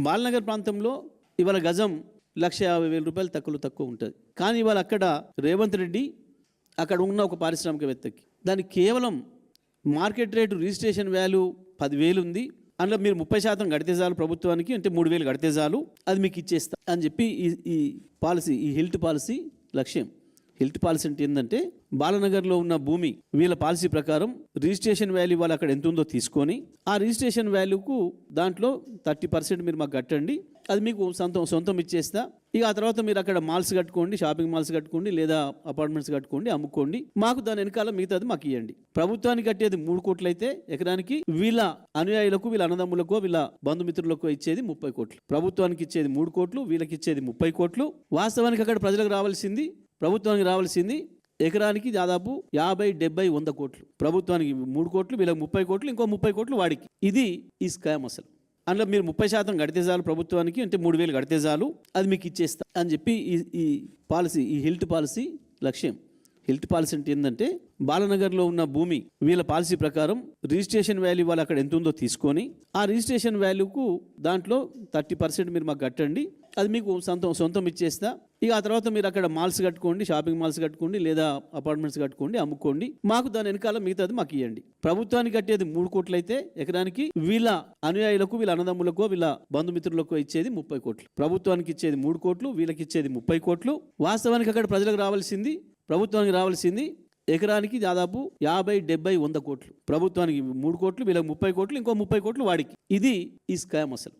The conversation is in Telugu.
బాలనగర్ ప్రాంతంలో ఇవాళ గజం 1,50,000 రూపాయలు తక్కువ ఉంటుంది. కానీ ఇవాళ అక్కడ రేవంత్ రెడ్డి అక్కడ ఉన్న ఒక పారిశ్రామికవేత్తకి దానికి కేవలం మార్కెట్ రేటు రిజిస్ట్రేషన్ వాల్యూ 10,000 ఉంది. అందులో మీరు 30% కడితే చాలు ప్రభుత్వానికి, అంటే 3,000 కడితే చాలు, అది మీకు ఇచ్చేస్తా అని చెప్పి ఈ పాలసీ, ఈ హిల్ట్ పాలసీ లక్ష్యం. హిల్ట్ పాలసీ అంటే ఏంటంటే బాలనగర్లో ఉన్న భూమి వీళ్ళ పాలసీ ప్రకారం రిజిస్ట్రేషన్ వాల్యూ వాళ్ళు అక్కడ ఎంత ఉందో తీసుకొని ఆ రిజిస్ట్రేషన్ వాల్యూకు దాంట్లో 30% మీరు మాకు కట్టండి, అది మీకు సొంతం ఇచ్చేస్తా. ఇక ఆ తర్వాత మీరు అక్కడ మాల్స్ కట్టుకోండి, షాపింగ్ మాల్స్ కట్టుకోండి, లేదా అపార్ట్మెంట్స్ కట్టుకోండి, అమ్ముకోండి, మాకు దాని వెనకాల మిగతాది మాకు ఇవ్వండి. ప్రభుత్వానికి కట్టేది 3 కోట్లు అయితే ఎకరానికి వీళ్ళ అనుయాయులకు, వీళ్ళ అన్నదమ్ములకు, వీళ్ళ బంధుమిత్రులకు ఇచ్చేది 30 కోట్లు. ప్రభుత్వానికి ఇచ్చేది 3 కోట్లు, వీళ్ళకి ఇచ్చేది 30 కోట్లు. వాస్తవానికి అక్కడ ప్రజలకు రావాల్సింది, ప్రభుత్వానికి రావాల్సింది ఎకరానికి దాదాపు 50, 70, 100 కోట్లు. ప్రభుత్వానికి 3 కోట్లు, వీళ్ళకి 30 కోట్లు, ఇంకో 30 కోట్లు వాడికి. ఇది ఈ స్కామ్ అసలు. అందులో మీరు 30% కడితే చాలు ప్రభుత్వానికి, అంటే 3,000 కడితే చాలు, అది మీకు ఇచ్చేస్తా అని చెప్పి ఈ పాలసీ, ఈ హిల్ట్ పాలసీ లక్ష్యం. హిల్ట్ పాలసీ అంటే ఏంటంటే బాలనగర్లో ఉన్న భూమి వీళ్ళ పాలసీ ప్రకారం రిజిస్ట్రేషన్ వాల్యూ వాళ్ళు అక్కడ ఎంత ఉందో తీసుకొని ఆ రిజిస్ట్రేషన్ వాల్యూకు దాంట్లో 30% మీరు మాకు కట్టండి, అది మీకు సొంతం ఇచ్చేస్తా. ఇక ఆ తర్వాత మీరు అక్కడ మాల్స్ కట్టుకోండి, షాపింగ్ మాల్స్ కట్టుకోండి, లేదా అపార్ట్మెంట్స్ కట్టుకోండి, అమ్ముకోండి, మాకు దాని వెనకాల మిగతాది మాకు ఇవ్వండి. ప్రభుత్వానికి కట్టేది 3 కోట్లు అయితే ఎకరానికి వీళ్ళ అనుయాయులకు, వీళ్ళ అన్నదమ్ములకు, వీళ్ళ బంధుమిత్రులకు ఇచ్చేది 30 కోట్లు. ప్రభుత్వానికి ఇచ్చేది 3 కోట్లు, వీళ్ళకి ఇచ్చేది 30 కోట్లు. వాస్తవానికి అక్కడ ప్రజలకు రావాల్సింది, ప్రభుత్వానికి రావాల్సింది ఎకరానికి దాదాపు 50, 70, 100 కోట్లు. ప్రభుత్వానికి 3 కోట్లు, వీళ్ళకి 30 కోట్లు, ఇంకో 30 కోట్లు వాడికి. ఇది ఈ స్కామ్ అసలు.